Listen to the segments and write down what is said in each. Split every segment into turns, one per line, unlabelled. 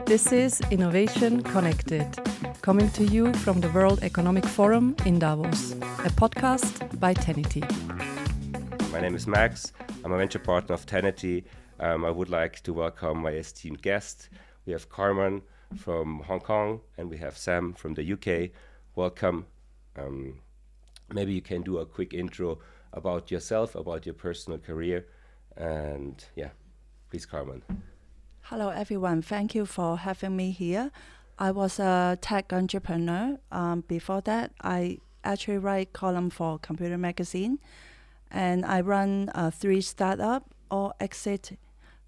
This is Innovation Connected, coming to you from the World Economic Forum in Davos, a podcast by Tenity.
My name is Max. I'm a venture partner of Tenity. I would like to welcome my esteemed guest. We have Carman from Hong Kong and we have Sam from the UK. Welcome. Maybe you can do a quick intro about yourself, about your personal career. And yeah, please, Carman.
Hello, everyone. Thank you for having me here. I was a tech entrepreneur. Before that, I actually write column for Computer Magazine. And I run 3 startups, all exit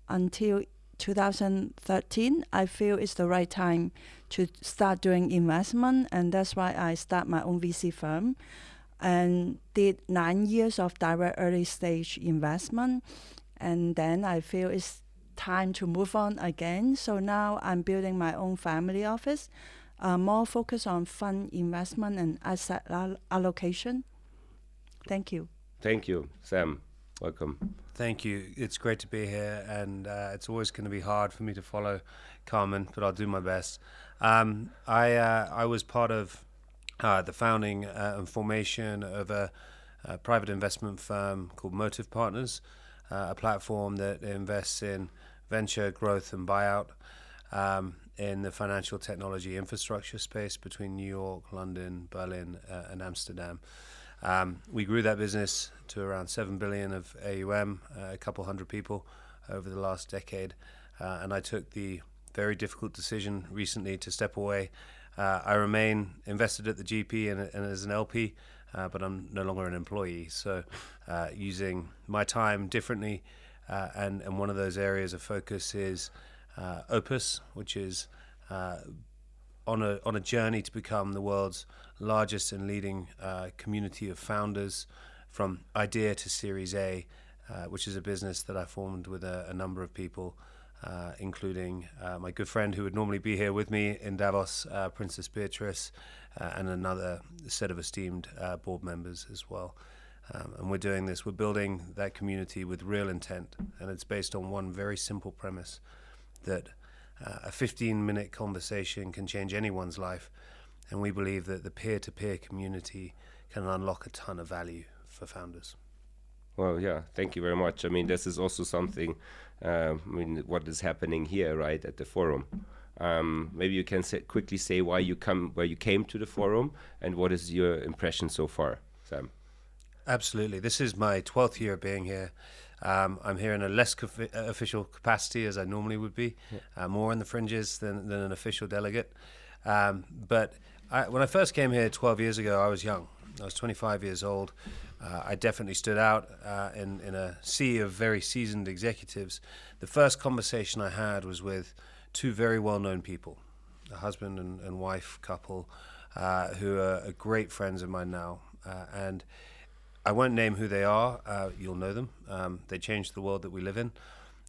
until 2013. I feel it's the right time to start doing investment. And that's why I start my own VC firm and did 9 years of direct early stage investment. And then I feel it's time to move on again. So now I'm building my own family office, more focused on fund investment and asset allocation. Thank you.
Thank you, Sam. Welcome.
Thank you. It's great to be here, and it's always going to be hard for me to follow Carman, but I'll do my best. I was part of the founding and formation of a private investment firm called Motive Partners, a platform that invests in venture growth and buyout in the financial technology infrastructure space between New York, London, Berlin, and Amsterdam. We grew that business to around 7 billion of AUM, a couple hundred people over the last decade. And I took the very difficult decision recently to step away. I remain invested at the GP and as an LP, but I'm no longer an employee. So using my time differently, and one of those areas of focus is OPUS, which is on a journey to become the world's largest and leading community of founders from idea to Series A, which is a business that I formed with a number of people, including my good friend who would normally be here with me in Davos, Princess Beatrice, and another set of esteemed board members as well. And we're doing this, we're building that community with real intent, and it's based on one very simple premise, that a 15-minute conversation can change anyone's life, and we believe that the peer-to-peer community can unlock a ton of value for founders.
Well, yeah, thank you very much. I mean, this is also something, what is happening here, right, at the forum. Maybe you can quickly say where you came to the forum, and what is your impression so far, Sam?
Absolutely. This is my 12th year being here. I'm here in a less official capacity as I normally would be, more in the fringes than an official delegate. But when I first came here 12 years ago, I was young. I was 25 years old. I definitely stood out in a sea of very seasoned executives. The first conversation I had was with 2 very well-known people, a husband and wife couple who are great friends of mine now. And I won't name who they are. You'll know them. They changed the world that we live in.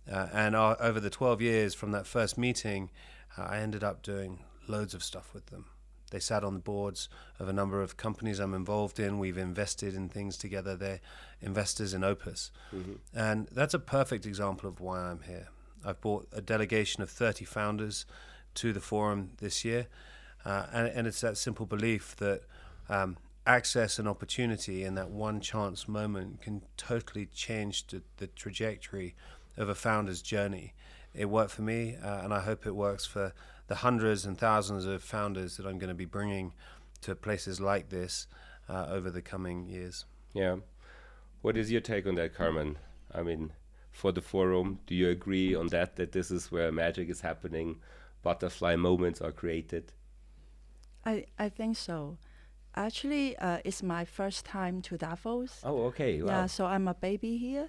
And over the 12 years from that first meeting, I ended up doing loads of stuff with them. They sat on the boards of a number of companies I'm involved in. We've invested in things together. They're investors in OPUS. Mm-hmm. And that's a perfect example of why I'm here. I've brought a delegation of 30 founders to the forum this year. And it's that simple belief that access and opportunity in that one chance moment can totally change the trajectory of a founder's journey. It worked for me, and I hope it works for the hundreds and thousands of founders that I'm going to be bringing to places like this over the coming years.
Yeah. What is your take on that, Carman? I mean, for the forum, do you agree on that this is where magic is happening, butterfly moments are created?
I think so. Actually, it's my first time to Davos.
Oh, okay. Wow.
Yeah, so I'm a baby here.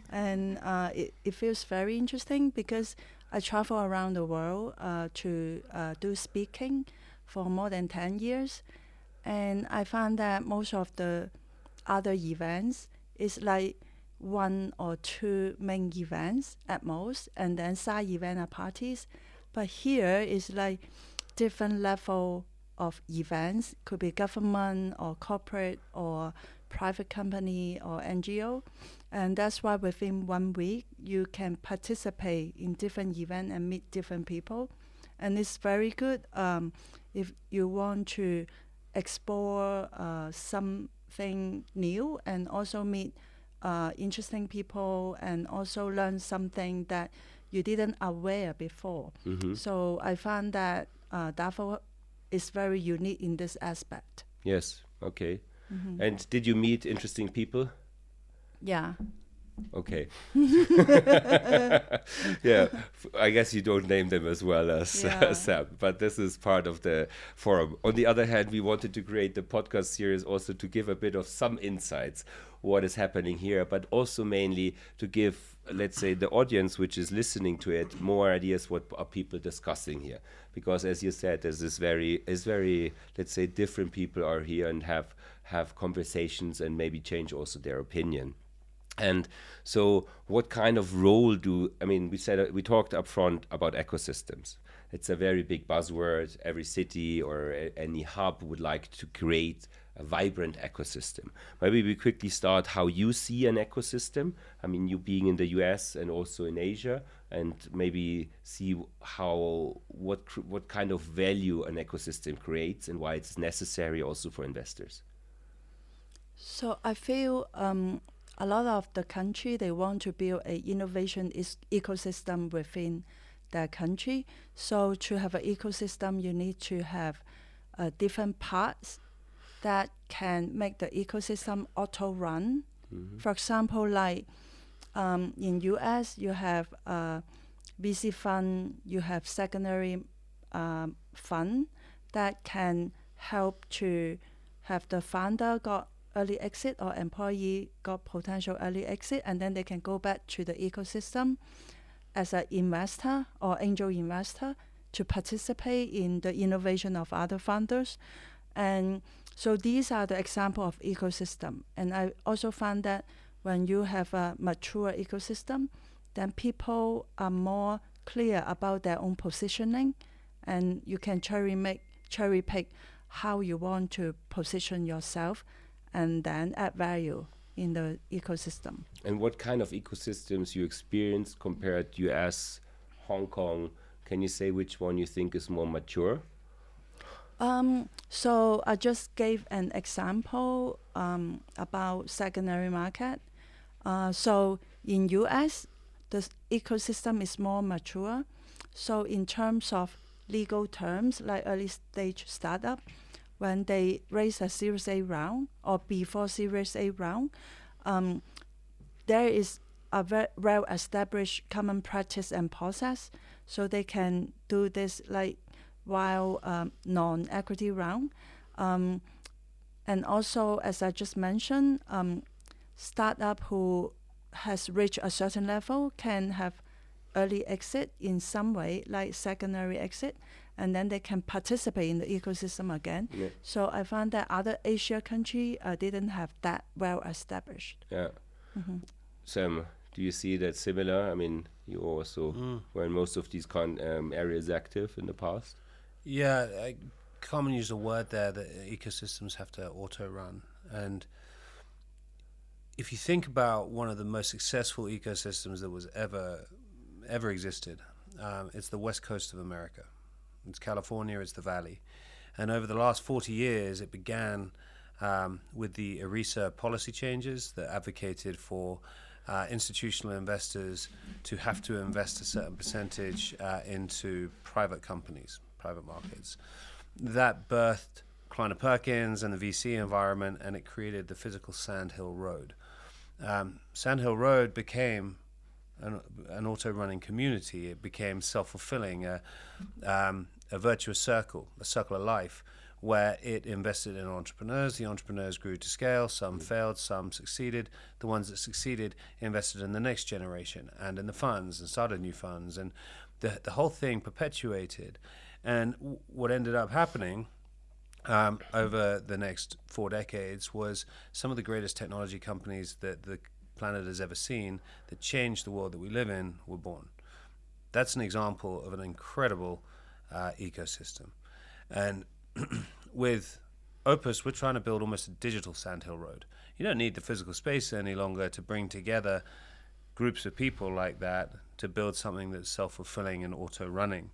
And it feels very interesting because I travel around the world to do speaking for more than 10 years. And I found that most of the other events is like 1 or 2 main events at most, and then side event are parties. But here is like different level of events, could be government or corporate or private company or NGO. And that's why within 1 week, you can participate in different events and meet different people. and it's very good if you want to explore something new and also meet interesting people and also learn something that you didn't aware before. So I found that Davos is very unique in this aspect.
Yes. Okay. And did you meet interesting people?
Yeah.
Okay. Yeah, I guess you don't name them as well as Sam, but this is part of the forum. On the other hand, we wanted to create the podcast series also to give a bit of some insights what is happening here, but also mainly to give, let's say, the audience which is listening to it more ideas what are people discussing here. Because as you said, there's this very, let's say, different people are here and have conversations and maybe change also their opinion. And so what kind of role we talked up front about ecosystems. It's a very big buzzword. Every city or any hub would like to create a vibrant ecosystem. Maybe we quickly start how you see an ecosystem. I mean, you being in the US and also in Asia, and maybe see what kind of value an ecosystem creates and why it's necessary also for investors.
So I feel a lot of the country, they want to build an innovation ecosystem within their country. So to have an ecosystem, you need to have different parts that can make the ecosystem auto-run. For example, like in US, you have VC fund, you have secondary fund that can help to have the founder got early exit or employee got potential early exit, and then they can go back to the ecosystem as an investor or angel investor to participate in the innovation of other founders. And so these are the example of ecosystem. And I also found that when you have a mature ecosystem, then people are more clear about their own positioning, and you can cherry pick how you want to position yourself and then add value in the ecosystem.
And what kind of ecosystems you experience compared US, Hong Kong? Can you say which one you think is more mature?
So I just gave an example about secondary market. So in US, the ecosystem is more mature. So in terms of legal terms, like early stage startup, when they raise a Series A round or before Series A round, there is a very well-established common practice and process. So they can do this like while non-equity round. And also, as I just mentioned, startup who has reached a certain level can have early exit in some way, like secondary exit, and then they can participate in the ecosystem again.
Yeah.
So I found that other Asia country didn't have that well established.
Yeah. Sam, do you see that similar? I mean, you also were in most of these areas active in the past.
Yeah, Carman used a word there that ecosystems have to auto-run. And if you think about one of the most successful ecosystems that was ever existed, it's the west coast of America. It's California, it's the Valley. And over the last 40 years, it began with the ERISA policy changes that advocated for institutional investors to have to invest a certain percentage into private companies, private markets. That birthed Kleiner Perkins and the VC environment, and it created the physical Sand Hill Road. Sand Hill Road became an auto-running community. It became self-fulfilling, a virtuous circle, a circle of life, where it invested in entrepreneurs. The entrepreneurs grew to scale. Some failed, some succeeded. The ones that succeeded invested in the next generation and in the funds and started new funds. And the whole thing perpetuated. And what ended up happening over the next 4 decades was some of the greatest technology companies that the planet has ever seen that changed the world that we live in were born. That's an example of an incredible ecosystem. And with OPUS, we're trying to build almost a digital Sand Hill Road. You don't need the physical space any longer to bring together groups of people like that to build something that's self-fulfilling and auto-running.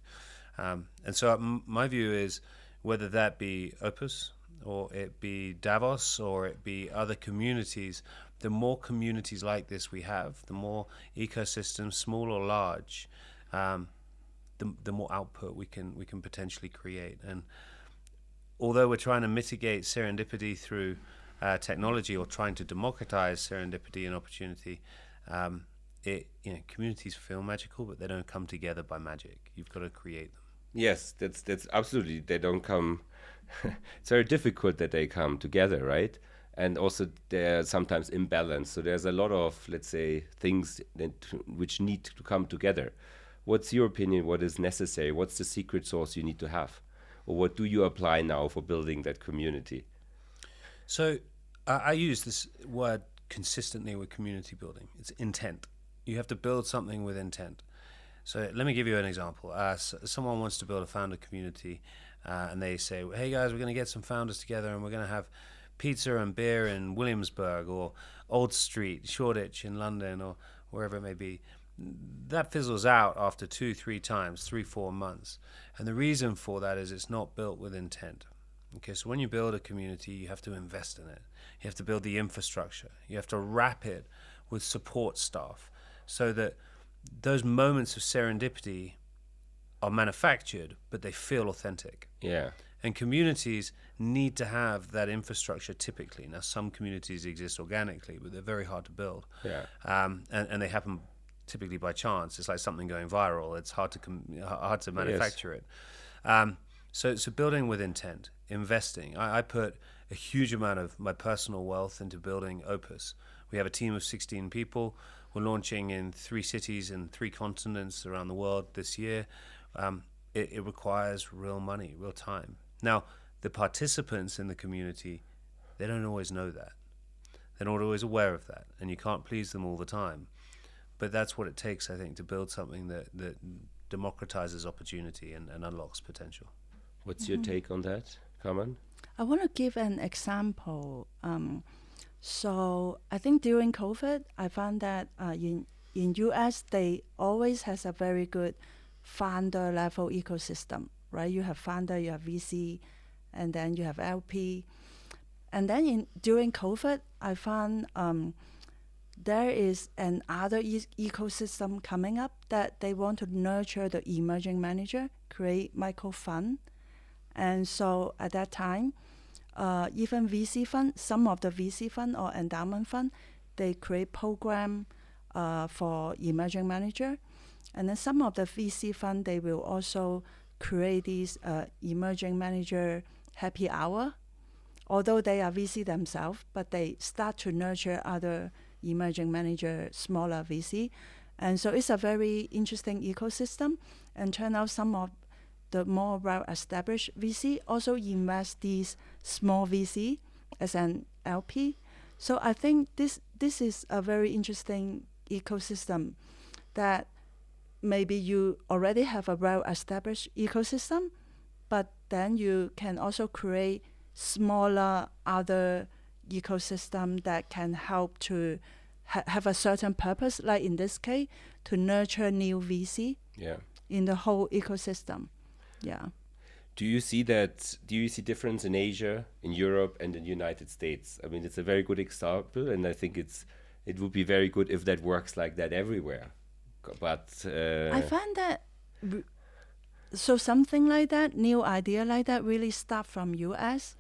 And so my view is, whether that be OPUS or it be Davos or it be other communities, the more communities like this we have, the more ecosystems, small or large, the more output we can potentially create. And although we're trying to mitigate serendipity through technology, or trying to democratize serendipity and opportunity, communities feel magical, but they don't come together by magic. You've got to create them.
Yes, that's absolutely. They don't come. It's very difficult that they come together, right? And also they're sometimes imbalanced. So there's a lot of, let's say, things which need to come together. What's your opinion? What is necessary? What's the secret sauce you need to have? Or what do you apply now for building that community?
So I use this word consistently with community building. It's intent. You have to build something with intent. So let me give you an example. Someone wants to build a founder community, and they say, hey guys, we're going to get some founders together and we're going to have pizza and beer in Williamsburg or Old Street, Shoreditch in London, or wherever it may be. That fizzles out after 2-3 times, 3-4 months. And the reason for that is it's not built with intent. Okay, so when you build a community, you have to invest in it. You have to build the infrastructure. You have to wrap it with support staff so that those moments of serendipity are manufactured, but they feel authentic.
Yeah.
And communities need to have that infrastructure typically. Now, some communities exist organically, but they're very hard to build.
Yeah.
And they happen typically by chance. It's like something going viral. It's hard to manufacture it. So building with intent, investing. I put a huge amount of my personal wealth into building OPUS. We have a team of 16 people. We're launching in 3 cities and 3 continents around the world this year. It requires real money, real time. Now, the participants in the community, they don't always know that. They're not always aware of that, and you can't please them all the time. But that's what it takes, I think, to build something that democratizes opportunity and unlocks potential.
What's your take on that, Carman?
I want to give an example. So I think during COVID, I found that in US, they always has a very good founder level ecosystem, right? You have founder, you have VC, and then you have LP. And then during COVID, I found there is another ecosystem coming up that they want to nurture the emerging manager, create micro fund. And so at that time, even VC fund, some of the VC fund or endowment fund, they create program for emerging manager. And then some of the VC fund, they will also create these emerging manager happy hour. Although they are VC themselves, but they start to nurture other emerging manager, smaller VC. And so it's a very interesting ecosystem. And turn out some of the more well-established VC also invest these small VC as an LP. So I think this is a very interesting ecosystem that maybe you already have a well-established ecosystem, but then you can also create smaller other ecosystem that can help to have a certain purpose, like in this case, to nurture new VC in the whole ecosystem. Yeah.
Do you see difference in Asia, in Europe, and in the United States? I mean, it's a very good example, and I think it would be very good if that works like that everywhere. But
I find that so something like that, new idea like that, really start from US,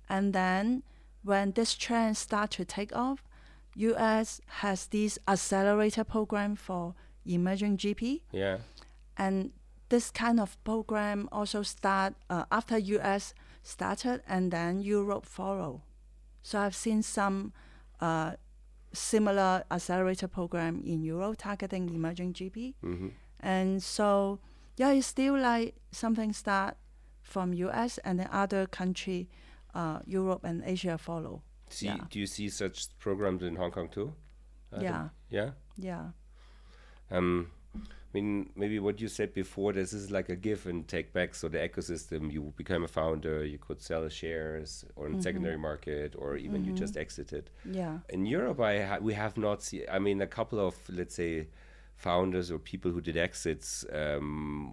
and then when this trend start to take off, US has this accelerator program for emerging GP.
Yeah.
And this kind of program also start after US started, and then Europe follow. So I've seen some similar accelerator program in Europe targeting emerging GP.
Mm-hmm.
And so, yeah, it's still like something start from US and then other country, Europe and Asia follow.
Do you see such programs in Hong Kong too?
Yeah.
Yeah?
Yeah.
I mean, maybe what you said before, this is like a give and take back. So the ecosystem, you become a founder, you could sell shares or in secondary market, or even you just exited.
Yeah.
In Europe, we have not seen, I mean, a couple of, let's say, founders or people who did exits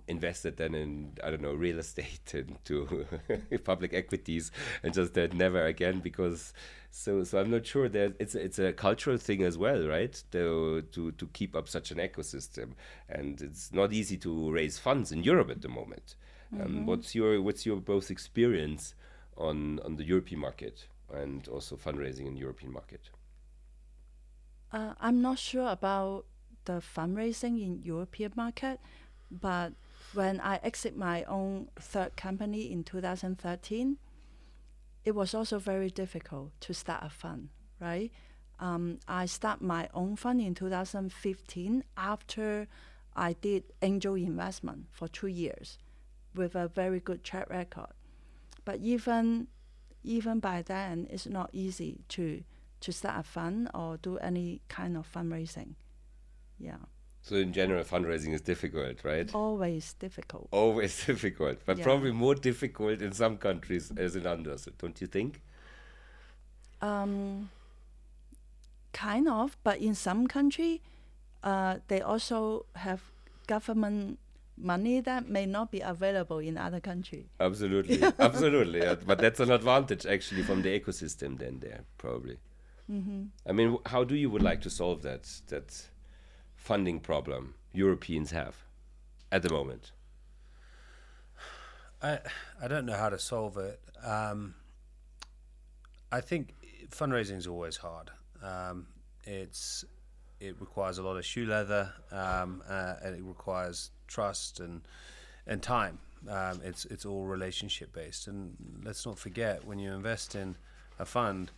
invested then in, I don't know, real estate and to public equities and just that never again, because so I'm not sure that it's a cultural thing as well, right? To keep up such an ecosystem, and it's not easy to raise funds in Europe at the moment. What's your both experience on the European market and also fundraising in the European market?
I'm not sure about the fundraising in European market, but when I exit my own third company in 2013, it was also very difficult to start a fund, right? I start my own fund in 2015 after I did angel investment for 2 years with a very good track record. But even by then, it's not easy to start a fund or do any kind of fundraising. Yeah.
So in general, fundraising is difficult, right?
Always difficult.
Always difficult, but
Yeah.
probably more difficult in some countries as in others, don't you think?
Kind of, but in some country, they also have government money that may not be available in other country.
Absolutely, absolutely. But that's an advantage actually from the ecosystem then there, probably. I mean, how do you would like to solve that funding problem Europeans have at the moment?
I don't know how to solve it. I think fundraising is always hard. It requires a lot of shoe leather, and it requires trust and time. It's all relationship based, and let's not forget, when you invest in a fund,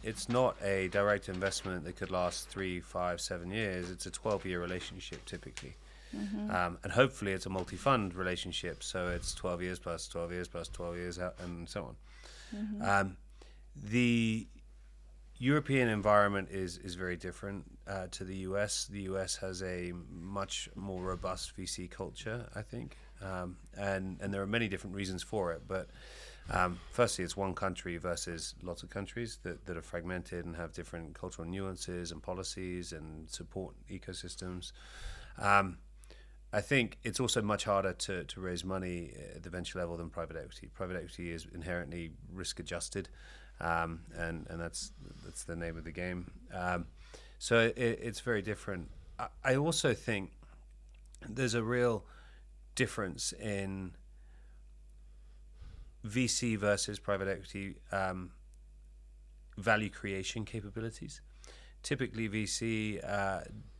it's not a direct investment that could last 3, 5, 7 years. It's a 12-year relationship typically. And hopefully it's a multi-fund relationship, so it's 12 years plus 12 years plus 12 years out, and so on. The European environment is very different to the US. The US has a much more robust VC culture, I think, and there are many different reasons for it, but firstly, it's one country versus lots of countries that are fragmented and have different cultural nuances and policies and support ecosystems. I think it's also much harder to raise money at the venture level than private equity. Private equity is inherently risk adjusted, and that's the name of the game. So it's very different. I also think there's a real difference in VC versus private equity value creation capabilities. Typically, VC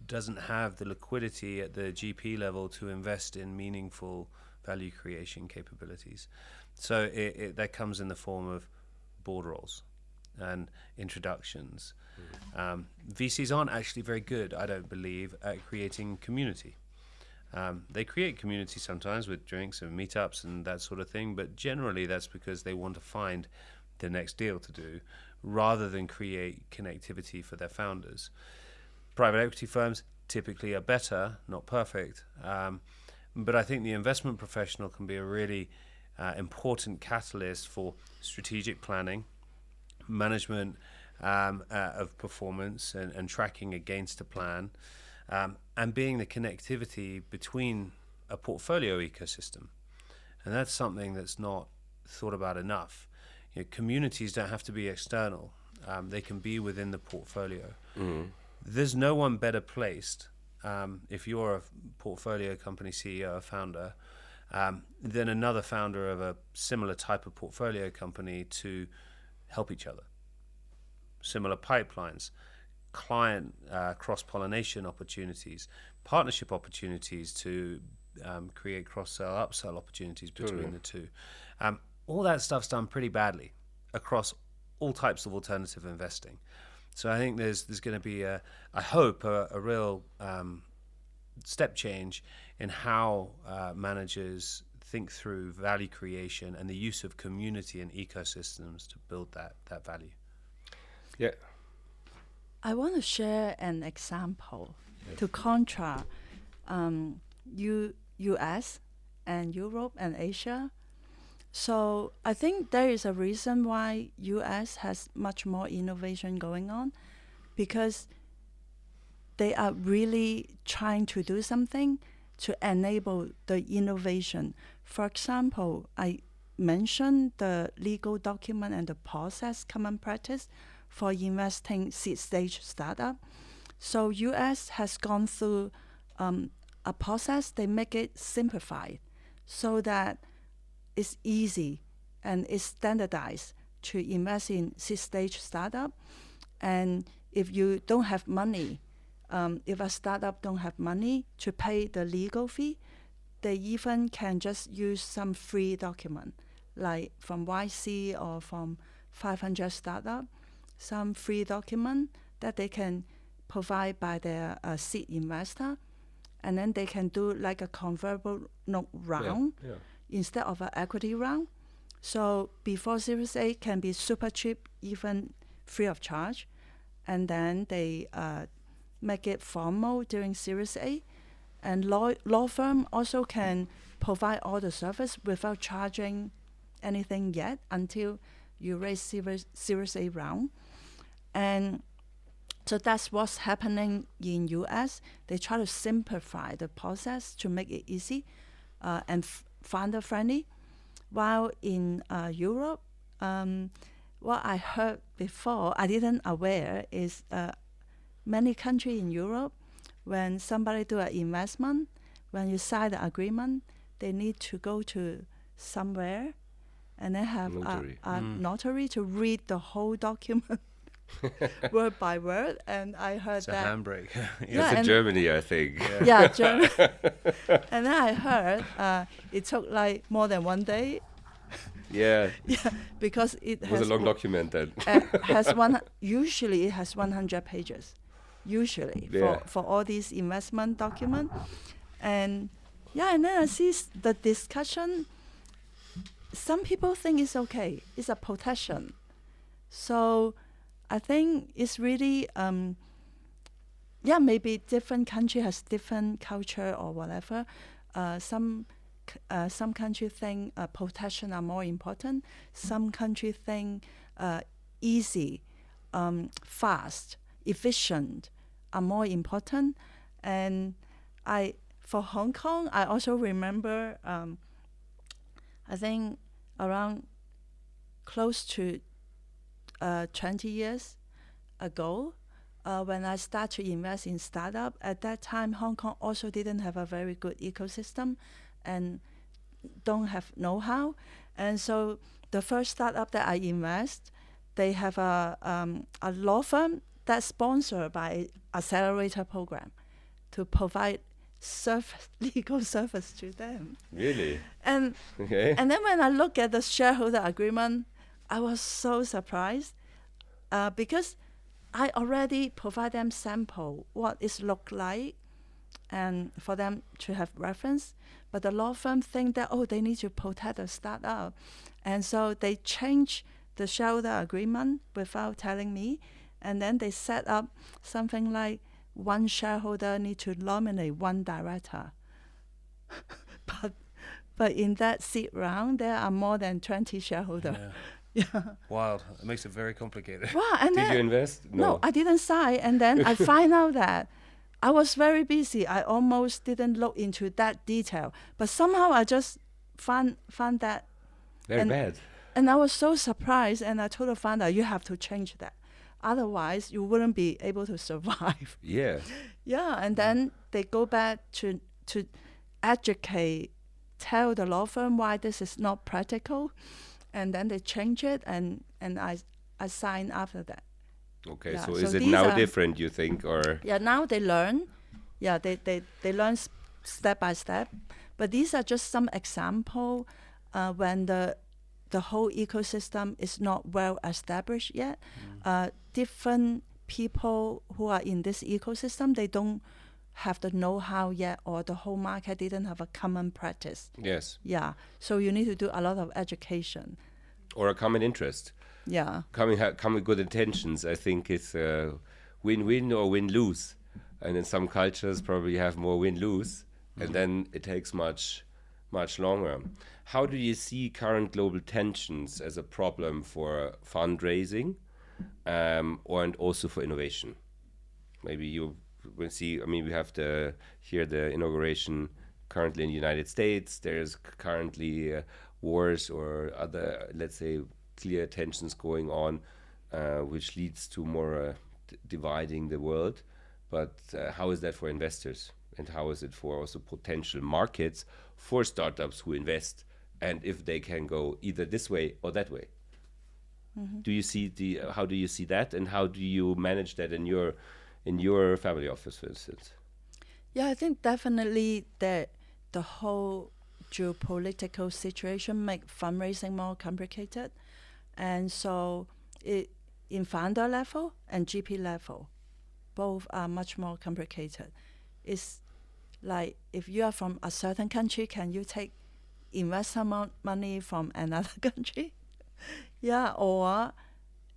doesn't have the liquidity at the GP level to invest in meaningful value creation capabilities. So that comes in the form of board roles and introductions. VCs aren't actually very good, I don't believe, at creating community. They create community sometimes with drinks and meetups and that sort of thing, but generally that's because they want to find the next deal to do rather than create connectivity for their founders. Private equity firms typically are better, not perfect, but I think the investment professional can be a really important catalyst for strategic planning, management of performance and tracking against a plan, and being the connectivity between a portfolio ecosystem. And that's something that's not thought about enough. You know, communities don't have to be external. They can be within the portfolio. There's no one better placed, if you're a portfolio company CEO or founder, than another founder of a similar type of portfolio company to help each other. Similar pipelines, client cross-pollination opportunities, partnership opportunities to create cross-sell, upsell opportunities between the two. All that stuff's done pretty badly across all types of alternative investing. So I think there's going to be, I hope, a real step change in how managers think through value creation and the use of community and ecosystems to build that value.
Yeah.
I want to share an example to contrast US and Europe and Asia. So I think there is a reason why US has much more innovation going on, because they are really trying to do something to enable the innovation. For example, I mentioned the legal document and the process common practice for investing seed stage startup. So US has gone through a process. They make it simplified so that it's easy and it's standardized to invest in seed stage startup. And if you don't have money, if a startup don't have money to pay the legal fee, they even can just use some free document, like from YC or from 500 startup, some free document that they can provide by their seed investor, and then they can do like a convertible note round instead of an equity round. So before Series A can be super cheap, even free of charge, and then they make it formal during Series A. And law firm also can provide all the service without charging anything yet until you raise Series A round. And so that's what's happening in US. They try to simplify the process to make it easy and founder friendly. While in Europe, what I heard before, I didn't aware, is many countries in Europe, when somebody do an investment, when you sign the agreement, they need to go to somewhere and then have a notary to read the whole document word by word. And I heard
it's
that.
It's a handbrake.
It's in Germany, I think.
Yeah, Germany. And then I heard it took like more than 1 day.
Yeah.
Yeah, because it
was a long document then.
Usually it has 100 pages. Usually for all these investment documents. And and then I see the discussion. Some people think it's okay. It's a protection. So I think it's really, maybe different country has different culture or whatever. Some country think protection are more important. Some country think easy, fast, efficient are more important. And for Hong Kong, I also remember, I think around close to 20 years ago, when I started to invest in startup, at that time, Hong Kong also didn't have a very good ecosystem and don't have know-how. And so the first startup that I invest, they have a law firm that's sponsored by accelerator program to provide legal service to them.
Really?
And and then when I look at the shareholder agreement, I was so surprised because I already provide them sample what it look like and for them to have reference. But the law firm think that, they need to protect the startup. And so they change the shareholder agreement without telling me. And then they set up something like one shareholder need to nominate one director. But in that seed round, there are more than 20 shareholders. Yeah.
Wild. It makes it very complicated.
Wow, and
Did you invest?
No, I didn't sign. And then I find out that I was very busy. I almost didn't look into that detail. But somehow I just found that.
Very bad.
And I was so surprised. And I told the founder, you have to change that. Otherwise, you wouldn't be able to survive.
Yeah.
Yeah, and then they go back to educate, tell the law firm why this is not practical. And then they change it, and I sign after that.
Okay, so is it now different, you think, or?
Yeah, now they learn. Yeah, they learn step by step. But these are just some example when the whole ecosystem is not well established yet. Different people who are in this ecosystem, they don't have the know-how yet, or the whole market didn't have a common practice.
Yes.
Yeah, so you need to do a lot of education.
Or a common interest.
Yeah.
Come with good intentions. I think it's win-win or win-lose. And in some cultures probably have more win-lose. And then it takes much longer. How do you see current global tensions as a problem for fundraising and also for innovation? Maybe you we'll see. I mean, we have the inauguration currently in the United States. There's currently wars or other, let's say, clear tensions going on, which leads to more dividing the world. But how is that for investors? And how is it for also potential markets for startups who invest? And if they can go either this way or that way? Do you see how do you see that, and how do you manage that in your family office, for instance?
Yeah, I think definitely that the whole geopolitical situation make fundraising more complicated, and so in founder level and GP level, both are much more complicated. It's like if you are from a certain country, can you take investor money from another country? Yeah, or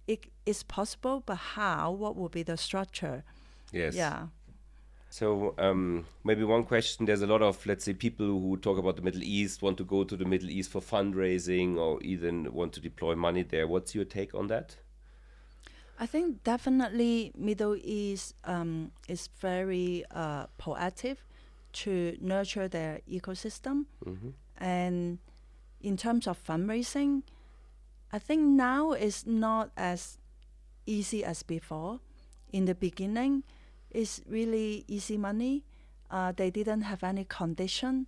it is possible, but how? What will be the structure?
Yes.
Yeah.
So maybe one question, there's a lot of, let's say, people who talk about the Middle East, want to go to the Middle East for fundraising or even want to deploy money there. What's your take on that?
I think definitely Middle East is very proactive to nurture their ecosystem. And in terms of fundraising, I think now it's not as easy as before. In the beginning, it's really easy money. They didn't have any condition.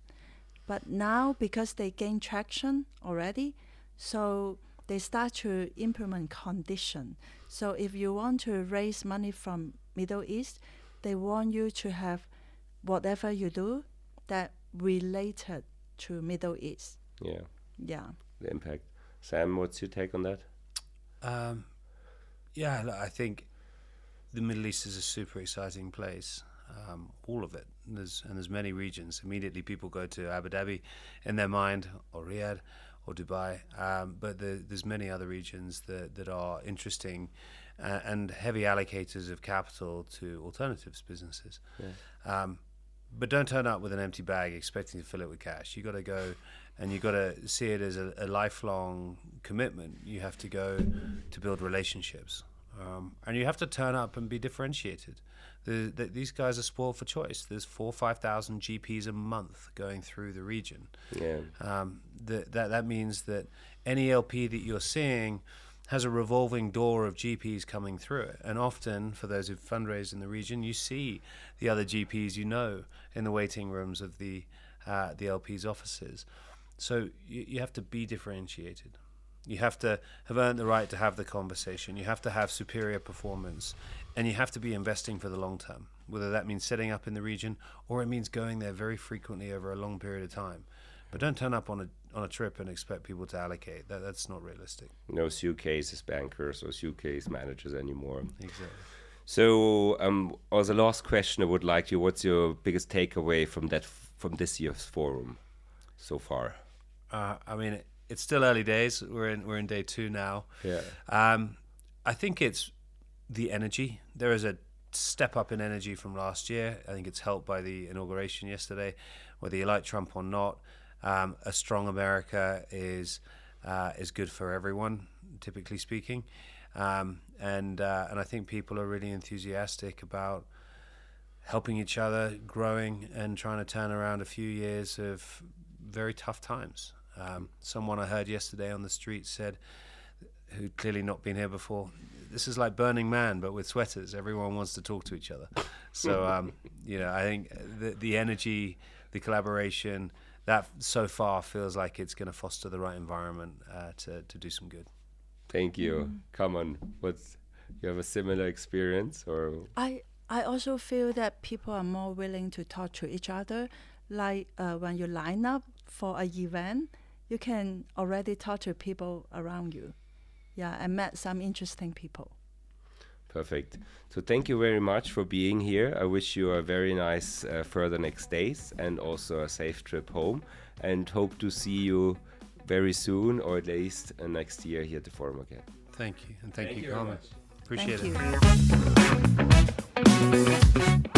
But now, because they gain traction already, so they start to implement condition. So if you want to raise money from Middle East, they want you to have whatever you do that related to Middle East.
Yeah.
Yeah.
The impact. Sam, what's your take on that?
I think the Middle East is a super exciting place. All of it. There's many regions. Immediately people go to Abu Dhabi in their mind, or Riyadh, or Dubai. But there's many other regions that are interesting and heavy allocators of capital to alternatives businesses. Yeah. But don't turn up with an empty bag expecting to fill it with cash. You got to go, and you got to see it as a lifelong commitment. You have to go to build relationships, and you have to turn up and be differentiated. These guys are spoiled for choice. There's 4,000 or 5,000 GPs a month going through the region.
Yeah.
That means that any LP that you're seeing has a revolving door of GPs coming through it. And often, for those who've fundraised in the region, you see the other GPs you know in the waiting rooms of the LP's offices. So you have to be differentiated. You have to have earned the right to have the conversation. You have to have superior performance. And you have to be investing for the long term, whether that means setting up in the region or it means going there very frequently over a long period of time. But don't turn up on a trip and expect people to allocate. That's not realistic.
No suitcases bankers or suitcase managers anymore.
Exactly.
So, as a last question, I would like you. What's your biggest takeaway from this year's forum so far?
I mean, it's still early days. We're in day 2 now.
Yeah.
I think it's the energy. There is a step up in energy from last year. I think it's helped by the inauguration yesterday. Whether you like Trump or not, a strong America is good for everyone, typically speaking. And I think people are really enthusiastic about helping each other, growing, and trying to turn around a few years of very tough times. Someone I heard yesterday on the street said, who'd clearly not been here before, this is like Burning Man, but with sweaters. Everyone wants to talk to each other. So, I think the energy, the collaboration, that so far feels like it's going to foster the right environment to do some good.
Thank you. Carman, you have a similar experience, or?
I also feel that people are more willing to talk to each other. Like when you line up for an event, you can already talk to people around you. Yeah, I met some interesting people.
Perfect. So thank you very much for being here. I wish you a very nice further next days and also a safe trip home, and hope to see you very soon, or at least next year here at the forum again.
Thank you. And thank you, Carman. Appreciate
Thank
it.
you.